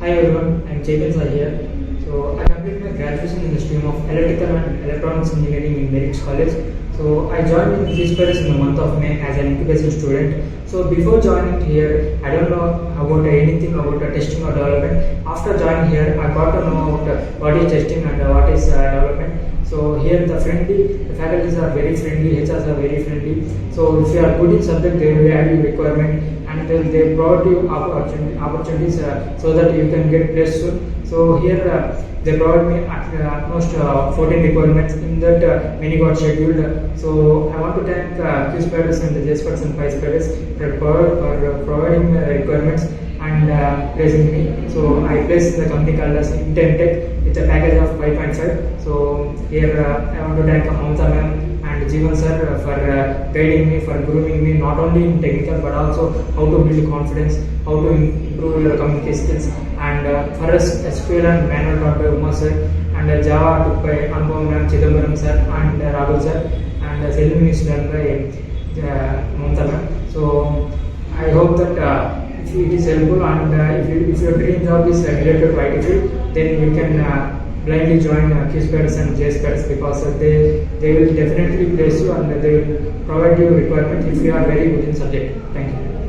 Hi everyone, I am Chaitanya Sai here. So I completed my graduation in the stream of Electrical and Electronics Engineering in BTECH College. So I joined in Qspiders in the month of May as an incubation student. So before joining here, I don't know about anything about testing or development. After joining here, I got to know about what is testing and what is development. So here the faculties are very friendly, HRs are very friendly. So if you are good in subject, they will add you requirement and they provide you opportunities so that you can get placed soon. So here they provide me at most 14 requirements. In that many got scheduled. So I want to thank Qspiders and the Qspiders and V Spiders for providing requirements and placing me. So I placed in the company called as INTIME TECH with a package of 5.5. So here I want to thank Mamta ma'am and Jeevan sir for guiding me, for grooming me not only in technical but also how to build confidence, how to improve your communication skills. And for us, SQL and manual taught by Uma sir, and Java took by Anupam ma'am, Chidambaram sir, and Rahul sir, and Selling is done by Mamta ma'am. So I hope that if it is helpful and if your dream job is related to IT field, then you can blindly join Qspiders and Qspiders because they will definitely place you and they will provide you requirements if you are very good in subject. Thank you.